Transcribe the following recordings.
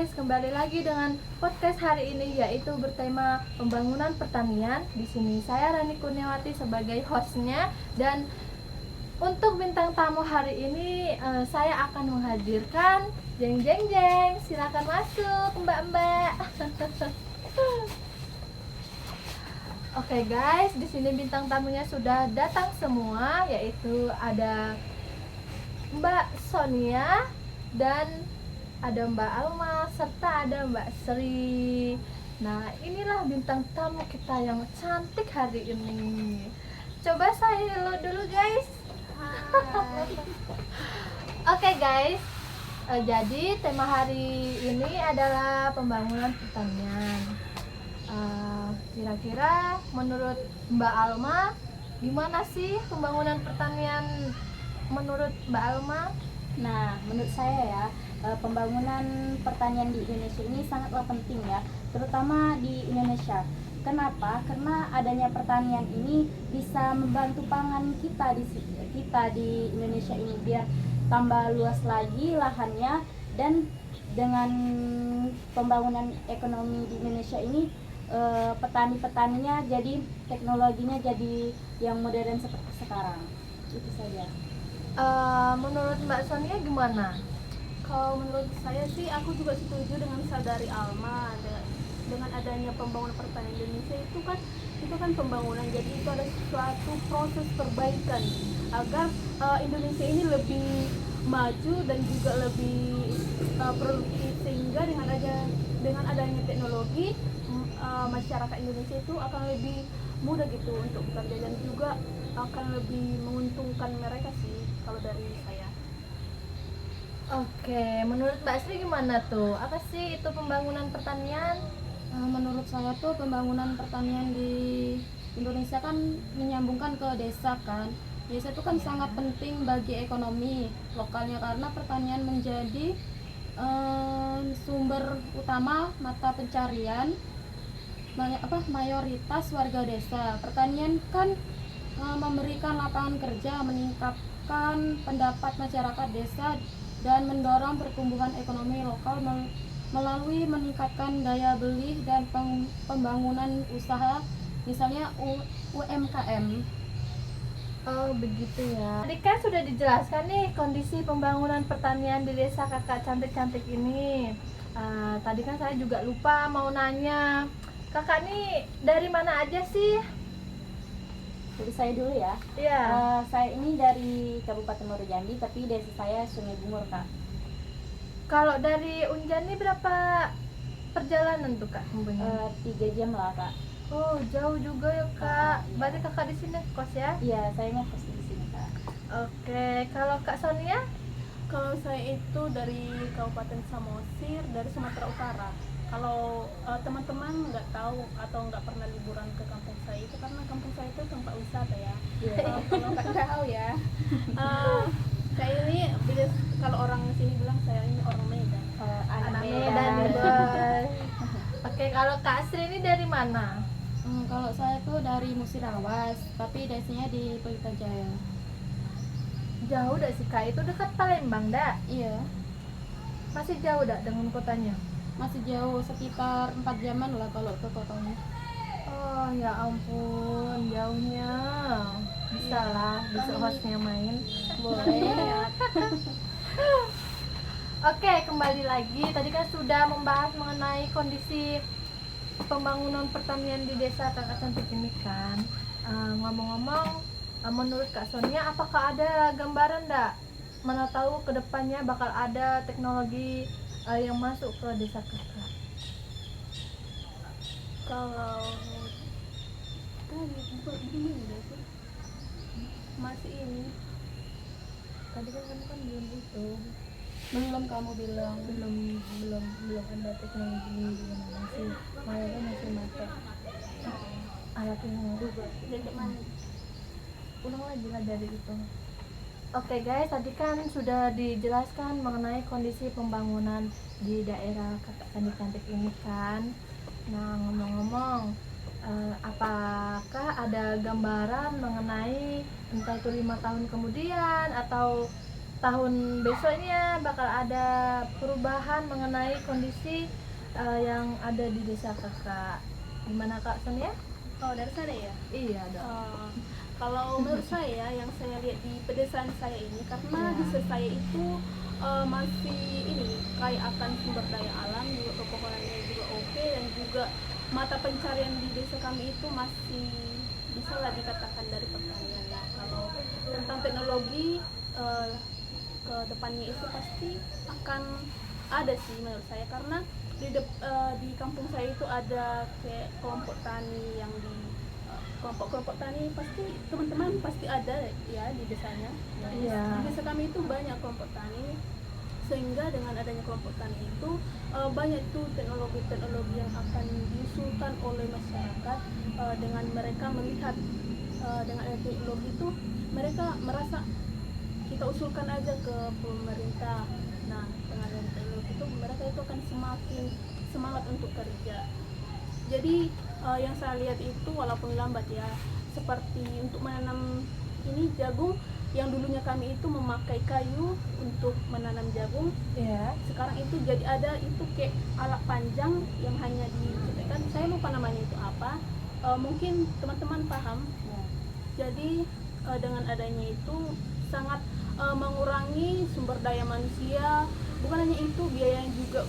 guys, kembali lagi dengan podcast hari ini yaitu bertema pembangunan pertanian. Di sini saya Rani Kurniawati sebagai hostnya dan untuk bintang tamu hari ini saya akan menghadirkan jeng jeng jeng. Silakan masuk mbak-mbak. Oke guys, di sini bintang tamunya sudah datang semua yaitu ada Mbak Sonia dan ada Mbak Alma serta ada Mbak Sri. Nah, inilah bintang tamu kita yang cantik hari ini. Coba saya hello dulu guys. Hai. Oke guys, jadi tema hari ini adalah pembangunan pertanian. Kira-kira menurut Mbak Alma gimana sih pembangunan pertanian menurut Mbak Alma? Nah, menurut saya ya, pembangunan pertanian di Indonesia ini sangatlah penting ya, terutama di Indonesia. Kenapa? Karena adanya pertanian ini bisa membantu pangan kita di Indonesia ini biar tambah luas lagi lahannya, dan dengan pembangunan ekonomi di Indonesia ini petani-petaninya jadi teknologinya jadi yang modern seperti sekarang. Itu saja. Menurut Mbak Sonia gimana? Kalau menurut saya sih, aku juga setuju dengan saudari Alma. Dengan adanya pembangunan pertanian Indonesia itu kan pembangunan, jadi itu ada suatu proses perbaikan agar Indonesia ini lebih maju dan juga lebih produktif, sehingga dengan adanya teknologi masyarakat Indonesia itu akan lebih mudah gitu untuk bekerja dan juga akan lebih menguntungkan mereka sih kalau dari saya. Oke, menurut Mbak Sri gimana tuh? Apa sih itu pembangunan pertanian? Menurut saya tuh pembangunan pertanian di Indonesia kan menyambungkan ke desa kan. Desa itu kan sangat penting bagi ekonomi lokalnya karena pertanian menjadi sumber utama mata pencarian mayoritas warga desa. Pertanian kan memberikan lapangan kerja, meningkatkan pendapat masyarakat desa dan mendorong pertumbuhan ekonomi lokal melalui meningkatkan daya beli dan pembangunan usaha, misalnya UMKM. Oh begitu ya. Tadi kan sudah dijelaskan nih kondisi pembangunan pertanian di desa kakak cantik-cantik ini. Tadi kan saya juga lupa mau nanya, kakak nih dari mana aja sih? Jadi saya dulu ya. Iya. Saya ini dari Kabupaten Muaro Jambi, tapi desa saya Sungai Bungur, Kak. Kalau dari Unjan nih berapa perjalanan tuh kak? 3 jam lah, Kak. Oh jauh juga ya kak. Iya. Berarti kakak di sini kos ya? Iya, saya ngekos di sini, Kak. Oke, kalau kak Sonia? Kalau saya itu dari Kabupaten Samosir, dari Sumatera Utara. Kalau teman-teman nggak tahu atau nggak pernah liburan ke kampung saya, itu karena kampung saya itu tempat wisata ya. Iya. Kalau nggak tahu ya, saya ini kalau orang sini bilang saya ini orang Medan. Anak Medan nih boy. Oke, kalau kak Sri ini dari mana? Kalau saya tuh dari Musirawas, tapi desanya di Pelita Jaya. Jauh dah sih kak, itu dekat Palembang dah. Iya, Masih jauh dah dengan kotanya. masih jauh, sekitar 4 jaman lah kalau ke kotanya. Oh ya ampun, jauhnya. Bisa lah, besok hostnya main. Boleh. Oke, kembali lagi. Tadi kan sudah membahas mengenai kondisi pembangunan pertanian di desa kakak cantik ini kan. Ngomong-ngomong, menurut Kak Sonia, apakah ada gambaran enggak? Mana tahu kedepannya bakal ada teknologi yang masuk ke desa kakak. Kalau masih ini Tadi kan kamu kan belum itu, Belum kamu bilang. belum ada teknologi di mana masih mayatnya masih pakai alat yang dari mana? ulang lagi lah dari itu. Oke guys, tadi kan sudah dijelaskan mengenai kondisi pembangunan di daerah kakak cantik-cantik ini kan. Nah ngomong-ngomong, apakah ada gambaran mengenai entah itu 5 tahun kemudian atau tahun besoknya bakal ada perubahan mengenai kondisi yang ada di desa kakak. Gimana Kak Sonia? Oh, dari sana ya. Iya dong. Kalau menurut saya yang saya lihat di pedesaan saya ini, karena Ya. desa saya itu masih ini kaya akan sumber daya alam, juga pepohonannya juga oke, dan juga mata pencarian di desa kami itu masih bisa lah dikatakan dari pertanian. Nah, kalau tentang teknologi ke depannya itu pasti akan ada sih menurut saya, karena di kampung saya itu ada kayak kelompok tani yang di kelompok-kelompok tani, pasti teman-teman pasti ada ya di desanya. Iya. Di desa kami itu banyak kelompok tani, sehingga dengan adanya kelompok tani itu banyak tuh teknologi-teknologi yang akan diusulkan oleh masyarakat. Dengan mereka melihat dengan adanya teknologi itu, mereka merasa kita usulkan aja ke pemerintah. Nah, dengan adanya teknologi itu mereka itu akan semakin semangat untuk kerja. Jadi yang saya lihat itu walaupun lambat ya, seperti untuk menanam ini jagung, yang dulunya kami itu memakai kayu untuk menanam jagung, Iya. sekarang itu jadi ada itu kayak alat panjang yang hanya dicetakkan, saya lupa namanya itu apa. Mungkin teman-teman paham. Ya. Jadi dengan adanya itu sangat mengurangi sumber daya manusia, bukan hanya itu, biayanya juga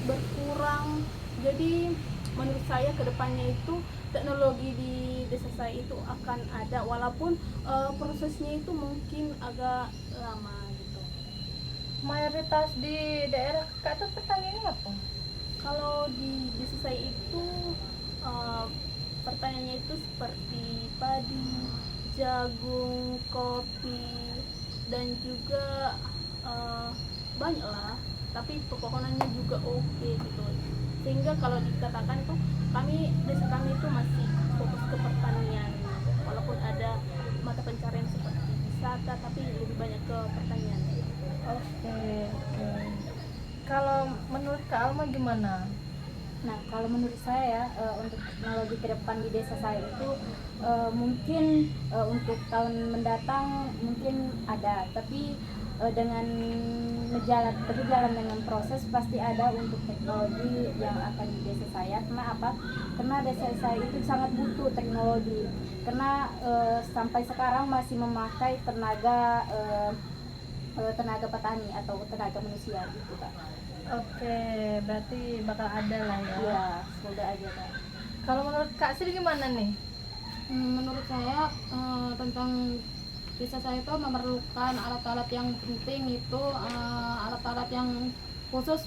berkurang. Jadi menurut saya kedepannya itu teknologi di desa saya itu akan ada, walaupun prosesnya itu mungkin agak lama gitu. Mayoritas di daerah kakak tuh pertaniannya apa? Kalau di desa saya itu pertanyaannya itu seperti padi, jagung, kopi, dan juga banyak lah, tapi pepohonannya juga oke gitu. Sehingga kalau dikatakan itu desa kami itu masih fokus ke pertanian, walaupun ada mata pencarian seperti wisata, tapi lebih banyak ke pertanian. Oke. Kalau menurut Kak Alma gimana? Nah, kalau menurut saya ya, untuk teknologi ke depan di desa saya itu mungkin untuk tahun mendatang mungkin ada, tapi dengan berjalan dengan proses pasti ada untuk teknologi yang akan di desa saya. Karena apa? Karena desa saya itu sangat butuh teknologi. Karena sampai sekarang masih memakai tenaga petani atau tenaga manusia gitu Kak. Oke, berarti bakal ada lah ya. Iya, semoga aja Kak. Kalau menurut Kak Sri gimana nih? Menurut saya tentang desa saya itu memerlukan alat-alat yang penting, itu alat-alat yang khusus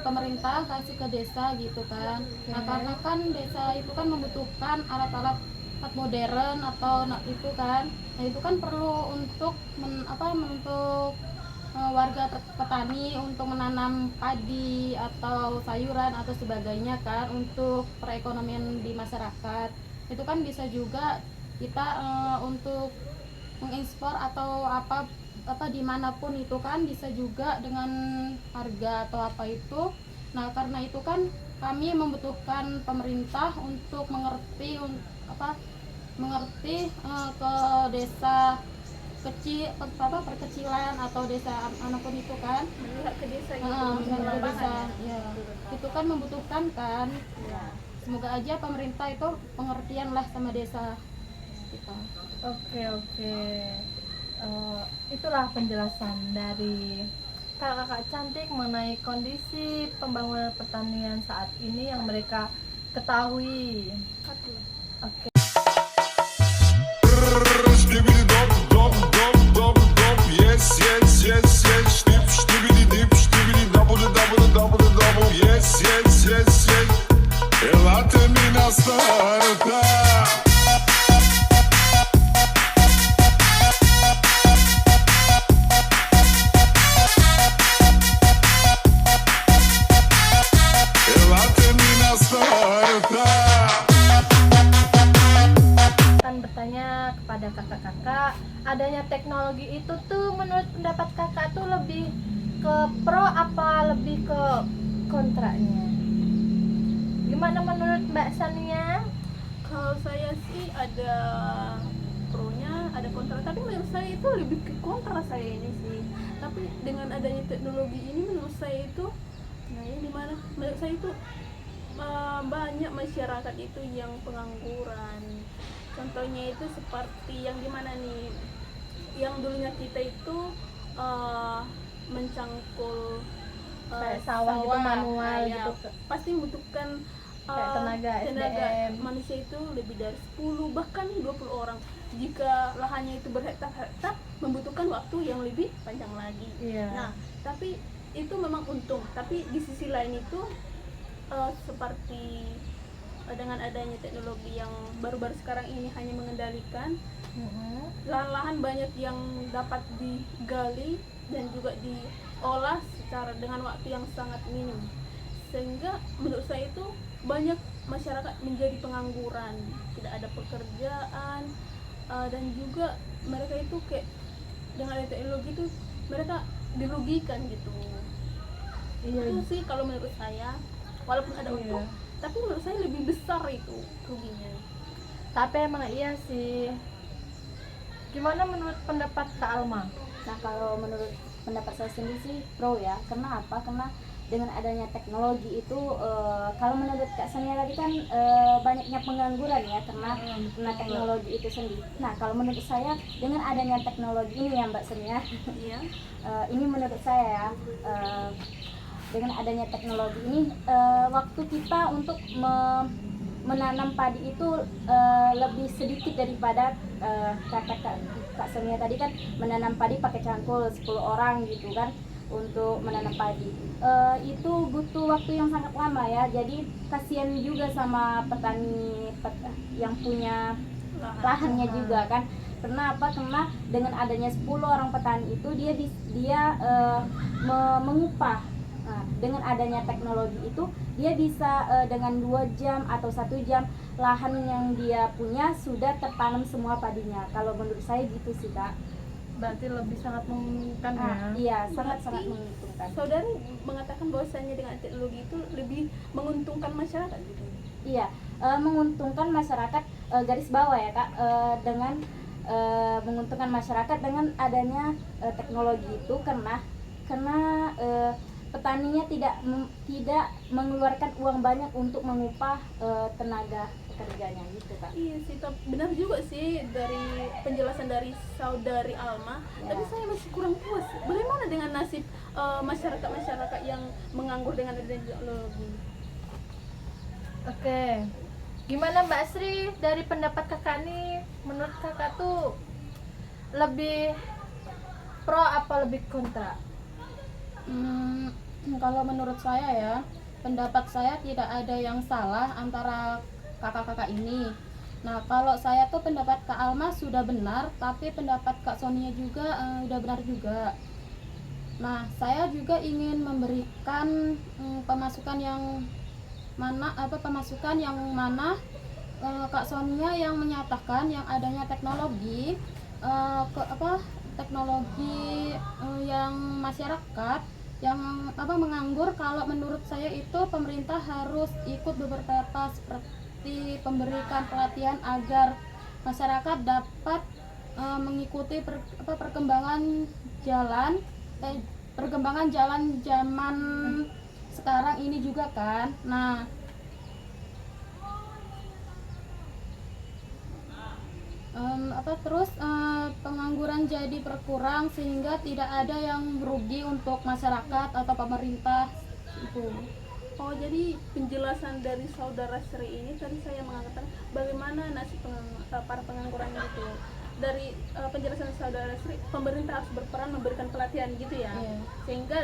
pemerintah kasih ke desa gitu kan. Nah, karena kan desa itu kan membutuhkan alat-alat modern atau itu kan. Nah, itu kan perlu untuk untuk warga petani untuk menanam padi atau sayuran atau sebagainya kan, untuk perekonomian di masyarakat. Itu kan bisa juga kita untuk mengekspor atau apa dimanapun itu kan bisa juga dengan harga atau apa itu. Nah, karena itu kan kami membutuhkan pemerintah untuk mengerti ke desa kecil, perkecilan atau desa manapun itu kan, Melihat ke desa gitu, ke lapangan desa ya. ya, itu kan membutuhkan kan. Semoga aja pemerintah itu pengertian lah sama desa kita. Oke. Itulah penjelasan dari kakak-kakak cantik mengenai kondisi pembangunan pertanian saat ini yang mereka ketahui. Oke. Skibidi dop dop dop dop dop, yes yes yes yes, dip skibidi dip skibidi double double double double, yes yes yes yes. Elate mina starta. Elate mina starta. Akan bertanya kepada kakak-kakak, adanya teknologi itu tuh menurut pendapat kakak tuh lebih ke pro apa lebih ke kontranya? Gimana menurut Mbak Sania? Kalau saya sih ada pronya, ada kontra. Tapi menurut saya itu lebih ke kontra saya ini sih. Tapi dengan adanya teknologi ini menurut saya itu, nah ini dimana menurut saya itu banyak masyarakat itu yang pengangguran. Contohnya itu seperti yang dimana nih, yang dulunya kita itu mencangkul Kayak sawah gitu, manual ya, gitu. pasti membutuhkan Kayak tenaga SDM. manusia itu lebih dari 10 bahkan 20 orang. Jika lahannya itu berhektar-hektar membutuhkan waktu yang lebih panjang lagi. Iya. Nah, tapi itu memang untung. Tapi di sisi lain itu seperti dengan adanya teknologi yang baru-baru sekarang ini hanya mengendalikan lahan-lahan banyak yang dapat digali dan juga diolah secara dengan waktu yang sangat minim, sehingga menurut saya itu banyak masyarakat menjadi pengangguran, tidak ada pekerjaan, dan juga mereka itu kayak dengan ada teknologi itu mereka dirugikan gitu. Iya. Itu sih kalau menurut saya, walaupun ada Iya. untung, tapi menurut saya lebih besar itu ruginya. Tapi emang iya sih. Gimana menurut pendapat Kak Alma? Nah, kalau menurut pendapat saya sendiri sih pro ya. Karena apa? Karena dengan adanya teknologi itu kalau menurut Kak Sonia tadi kan banyaknya pengangguran ya karena teknologi itu sendiri. Nah, kalau menurut saya dengan adanya teknologi ini ya Mbak Sonia, Iya. ini menurut saya ya, dengan adanya teknologi ini waktu kita untuk menanam padi itu lebih sedikit daripada kata Kak Sonia tadi kan menanam padi pakai cangkul 10 orang gitu kan untuk menanam padi. Itu butuh waktu yang sangat lama ya. Jadi kasihan juga sama petani yang punya lahannya juga kan. Karena apa? Karena dengan adanya 10 orang petani itu dia mengupah. Nah, dengan adanya teknologi itu dia bisa dengan 2 jam atau 1 jam lahan yang dia punya sudah tertanam semua padinya. Kalau menurut saya gitu sih Kak. Berarti lebih sangat menguntungkan ya. Iya, sangat Berarti menguntungkan. Saudari mengatakan bahwasanya dengan teknologi itu lebih menguntungkan masyarakat gitu. Iya, menguntungkan masyarakat garis bawah ya Kak, dengan menguntungkan masyarakat dengan adanya teknologi itu karena petaninya tidak mengeluarkan uang banyak untuk mengupah tenaga pekerjanya gitu Kak. Iya sih, benar juga sih dari penjelasan dari saudari Alma. Ya. Tapi saya masih kurang puas. Bagaimana dengan nasib masyarakat yang menganggur dengan adanya teknologi? Oke. Gimana Mbak Sri dari pendapat kakak nih? Menurut kakak tuh lebih pro apa lebih kontra? Kalau menurut saya ya, pendapat saya tidak ada yang salah antara kakak-kakak ini. Nah, kalau saya tuh pendapat Kak Alma sudah benar, tapi pendapat Kak Sonia juga udah benar juga. Nah, saya juga ingin memberikan pemasukan yang mana Kak Sonia yang menyatakan yang adanya teknologi teknologi yang masyarakat yang menganggur. Kalau menurut saya itu pemerintah harus ikut beberapa seperti pemberikan pelatihan agar masyarakat dapat mengikuti perkembangan jalan zaman sekarang ini juga kan. Nah, pengangguran jadi berkurang sehingga tidak ada yang rugi untuk masyarakat atau pemerintah itu. Oh, jadi penjelasan dari saudara Sri ini tadi saya mengatakan bagaimana nasib para pengangguran itu. Dari penjelasan saudara Sri, pemerintah harus berperan memberikan pelatihan gitu ya. Iya. Sehingga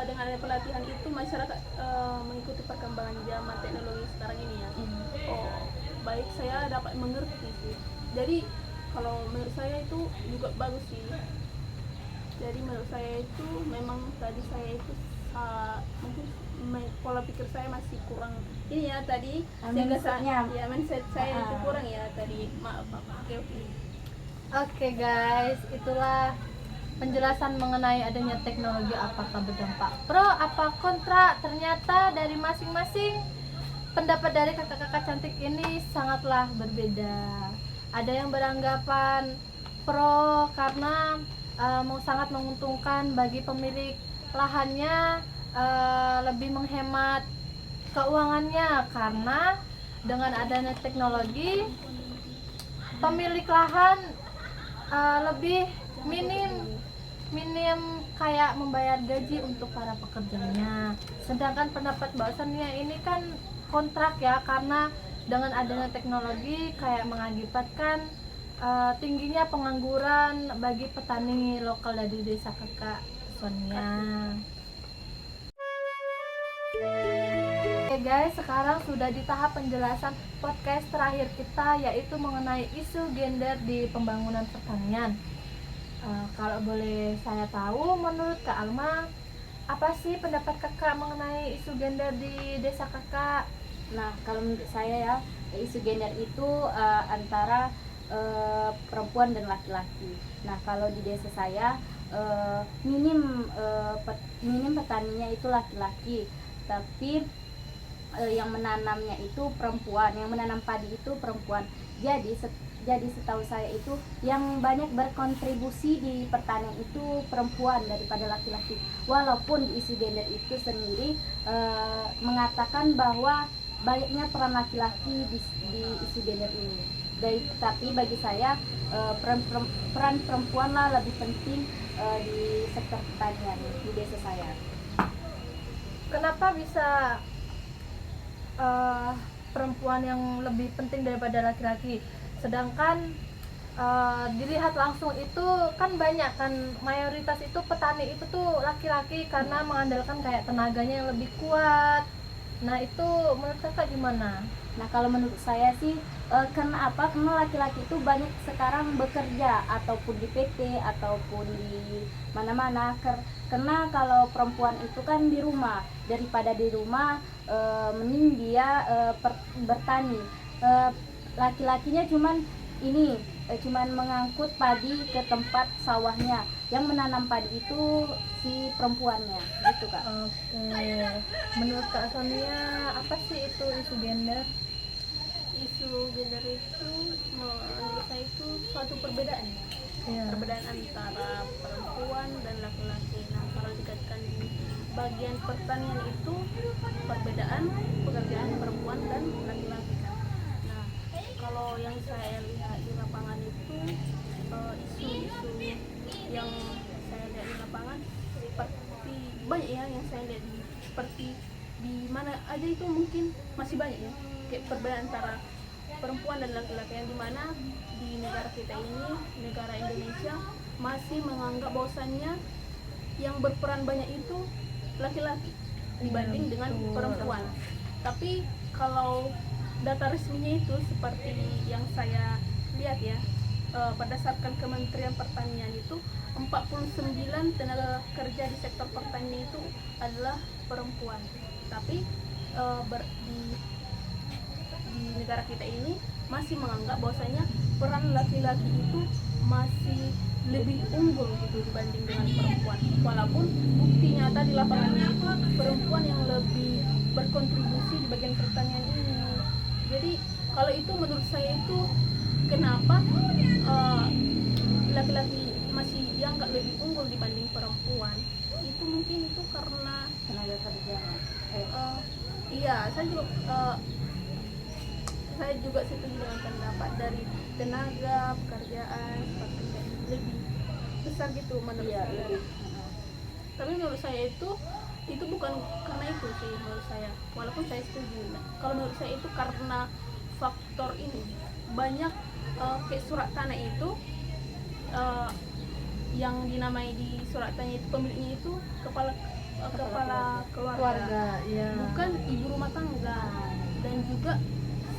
dengan adanya pelatihan itu masyarakat mengikuti perkembangan zaman teknologi sekarang ini ya. Oh, baik, saya dapat mengerti sih. Jadi kalau menurut saya itu juga bagus sih. Jadi menurut saya itu memang tadi saya itu mungkin pola pikir saya masih kurang ini ya tadi, sehingga mindset saya itu kurang ya tadi, maaf. Oke. Oke guys, itulah penjelasan mengenai adanya teknologi apakah berdampak pro apa kontra. Ternyata dari masing-masing pendapat dari kakak-kakak cantik ini sangatlah berbeda. Ada yang beranggapan pro karena sangat menguntungkan bagi pemilik lahannya, lebih menghemat keuangannya karena dengan adanya teknologi pemilik lahan lebih minim kayak membayar gaji untuk para pekerjanya. Sedangkan pendapat Mbak Sonia ini kan kontrak ya, karena dengan adanya teknologi kayak mengakibatkan tingginya pengangguran bagi petani lokal dari desa Kakak Sonia. Oke guys, sekarang sudah di tahap penjelasan podcast terakhir kita, yaitu mengenai isu gender di pembangunan pertanian. Kalau boleh saya tahu, menurut Kak Alma, apa sih pendapat kakak mengenai isu gender di desa kakak? Nah, kalau menurut saya ya, isu gender itu antara perempuan dan laki-laki. Nah, kalau di desa saya minim petaninya itu laki-laki, tapi yang menanamnya itu perempuan, yang menanam padi itu perempuan. Jadi setahu saya itu yang banyak berkontribusi di pertanian itu perempuan daripada laki-laki. Walaupun di isu gender itu sendiri mengatakan bahwa banyaknya peran laki-laki di isu gender ini. Tapi bagi saya peran perempuanlah lebih penting di sektor pertanian di desa saya. Kenapa bisa perempuan yang lebih penting daripada laki-laki? Sedangkan dilihat langsung itu kan banyak kan, mayoritas itu petani itu tuh laki-laki karena mengandalkan kayak tenaganya yang lebih kuat. Nah itu menurut kakak gimana? Nah, kalau menurut saya sih karena apa? Karena laki-laki itu banyak sekarang bekerja ataupun di PT ataupun di mana-mana. Karena kalau perempuan itu kan di rumah, daripada di rumah mending dia bertani. Laki-lakinya cuman mengangkut padi ke tempat sawahnya. Yang menanam padi itu si perempuannya, gitu Kak. Oke. Menurut Kak Sonia, apa sih itu isu gender? Isu gender itu menurut saya itu suatu perbedaan, perbedaan antara perempuan dan laki-laki. Nah, kalau dikaitkan di bagian pertanian itu perbedaan pekerjaan perempuan dan laki-laki kan. Nah, kalau yang saya lihat di lapangan itu isu-isu yang saya lihat di lapangan seperti banyak ya, yang saya lihat seperti di mana aja itu mungkin masih banyak ya, kayak perbedaan antara perempuan dan laki-laki, yang dimana di negara kita ini, negara Indonesia, masih menganggap bahwasannya yang berperan banyak itu laki-laki dibanding dengan perempuan. Tapi kalau data resminya itu seperti yang saya lihat ya, berdasarkan Kementerian Pertanian itu 49 tenaga kerja di sektor pertanian itu adalah perempuan. Tapi di negara kita ini masih menganggap bahwasanya peran laki-laki itu masih lebih unggul gitu dibanding dengan perempuan. Walaupun bukti nyata di lapangannya itu perempuan yang lebih berkontribusi di bagian pertanian ini. Jadi kalau itu menurut saya itu kenapa laki-laki masih dianggap lebih unggul dibanding perempuan, itu mungkin itu karena Tenaga kerja. iya, saya juga setuju dengan pendapat dari tenaga pekerjaan seperti lebih besar gitu menurut saya. Tapi menurut saya itu bukan karena itu sih menurut saya, walaupun saya setuju. Kalau menurut saya itu karena faktor ini, banyak kayak surat tanah itu yang dinamai di surat tanah itu pemiliknya itu kepala keluarga, ya. bukan ibu rumah tangga. Dan juga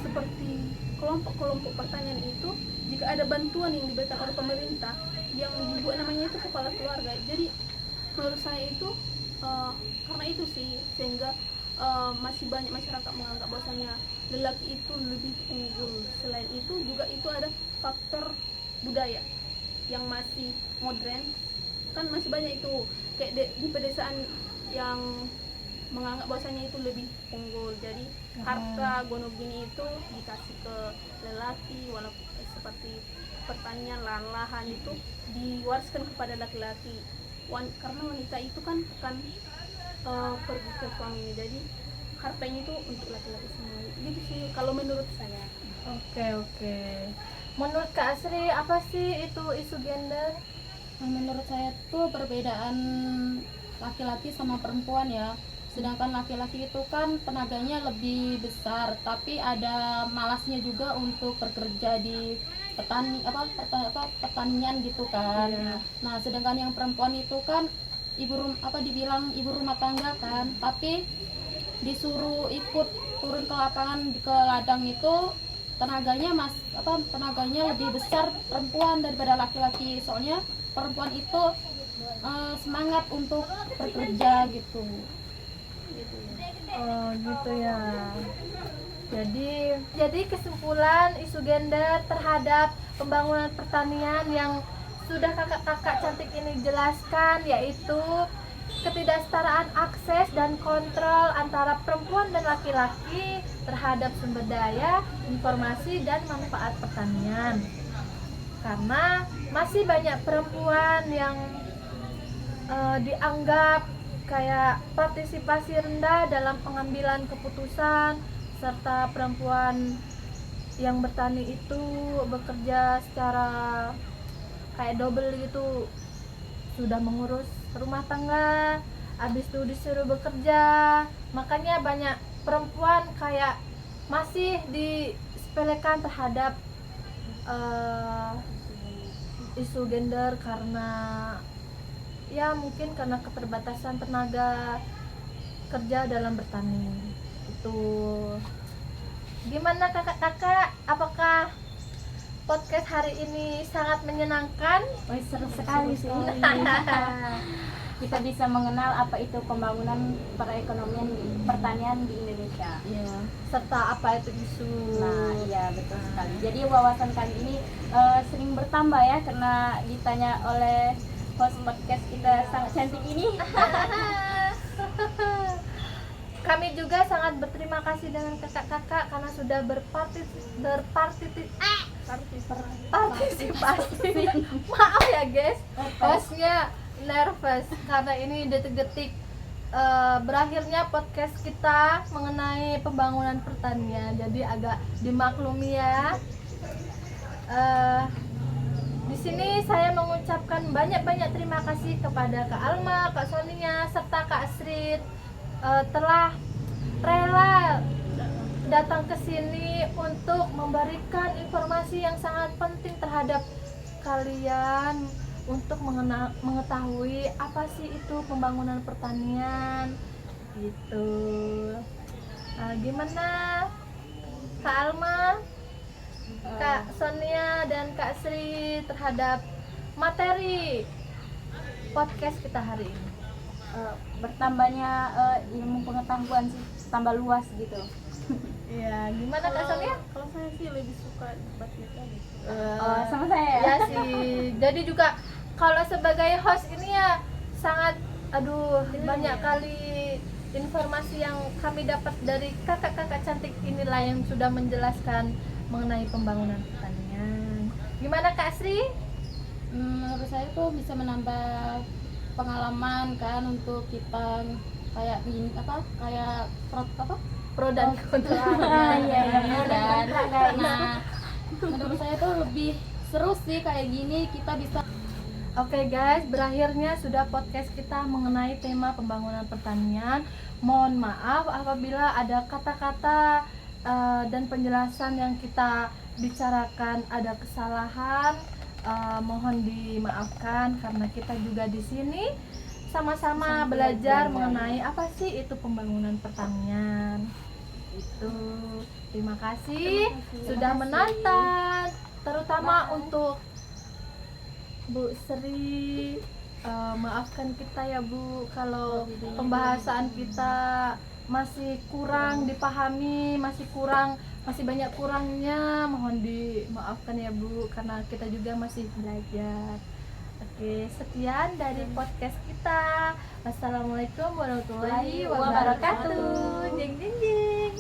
seperti kelompok-kelompok pertanian itu, jika ada bantuan yang diberikan oleh pemerintah, yang dibuat namanya itu kepala keluarga. Jadi menurut saya itu karena itu sih sehingga masih banyak masyarakat menganggap bahwasanya lelaki itu lebih unggul. Selain itu juga itu ada faktor budaya yang masih modern, kan masih banyak itu kayak di pedesaan yang menganggap bahwasanya itu lebih unggul. Jadi harta gono gini itu dikasih ke lelaki, walaupun seperti pertanian, lahan itu diwariskan kepada laki-laki. Karena wanita itu kan bukan pergi ke suaminya, jadi hartanya itu untuk laki-laki semua. Gitu sih kalau menurut saya. Oke. Menurut Kak Asri apa sih itu isu gender? Menurut saya tuh perbedaan laki-laki sama perempuan ya. Sedangkan laki-laki itu kan tenaganya lebih besar, tapi ada malasnya juga untuk bekerja di pertanian gitu kan. Iya. Nah, sedangkan yang perempuan itu kan dibilang ibu rumah tangga kan, tapi disuruh ikut turun ke lapangan ke ladang itu tenaganya lebih besar perempuan daripada laki-laki. Soalnya perempuan itu semangat untuk bekerja gitu. Oh gitu ya. Jadi kesimpulan isu gender terhadap pembangunan pertanian yang sudah kakak-kakak cantik ini jelaskan, yaitu ketidaksetaraan akses dan kontrol antara perempuan dan laki-laki terhadap sumber daya, informasi, dan manfaat pertanian. Karena masih banyak perempuan yang dianggap kayak partisipasi rendah dalam pengambilan keputusan, serta perempuan yang bertani itu bekerja secara kayak double gitu, sudah mengurus rumah tangga, habis itu disuruh bekerja. Makanya banyak perempuan kayak masih disepelekan terhadap isu gender, karena ya mungkin karena keterbatasan tenaga kerja dalam bertani. Itu gimana kakak-kakak, apakah podcast hari ini sangat menyenangkan? Wah, seru sekali sih. Kita bisa mengenal apa itu pembangunan perekonomian di pertanian di Indonesia. Ya, serta apa itu isu. Nah, iya betul sekali. Jadi wawasan kali ini sering bertambah ya, karena ditanya oleh host podcast kita sangat cantik ini. Kami juga sangat berterima kasih dengan kakak-kakak karena sudah berpartisipasi. Maaf ya guys, hostnya nervous karena ini detik-detik berakhirnya podcast kita mengenai pembangunan pertanian, jadi agak dimaklumi ya. Di sini saya mengucapkan banyak-banyak terima kasih kepada Kak Alma, Kak Sonia, serta Kak Asri telah rela datang ke sini untuk memberikan informasi yang sangat penting terhadap kalian untuk mengetahui apa sih itu pembangunan pertanian gitu. Gimana Kak Alma, Kak Sonia, dan Kak Sri terhadap materi podcast kita hari ini? Bertambahnya ilmu pengetahuan sih, tambah luas gitu. Iya, gimana Kak Sonia? Kalau saya sih lebih suka debatnya tadi. Sama saya ya. Ya sih. Jadi juga kalau sebagai host ini ya sangat banyak kali informasi yang kami dapat dari kakak-kakak cantik inilah yang sudah menjelaskan mengenai pembangunan pertanian. Gimana Kak Sri? Menurut saya tuh bisa menambah pengalaman kan untuk kita kayak Pro dan kontra. Nah, menurut saya tuh lebih seru sih kayak gini, kita bisa. Oke guys, berakhirnya sudah podcast kita mengenai tema pembangunan pertanian. Mohon maaf apabila ada kata-kata dan penjelasan yang kita bicarakan ada kesalahan. Mohon dimaafkan karena kita juga di sini sama-sama belajar mengenai apa sih itu pembangunan pertanian. Itu. Terima kasih sudah menonton, terutama untuk Bu Sri. Maafkan kita ya Bu kalau pembahasan kita masih kurang dipahami, masih banyak kurangnya, mohon dimaafkan ya Bu karena kita juga masih belajar. Oke, sekian dari podcast kita. Wassalamualaikum warahmatullahi wabarakatuh. Jeng jeng jeng.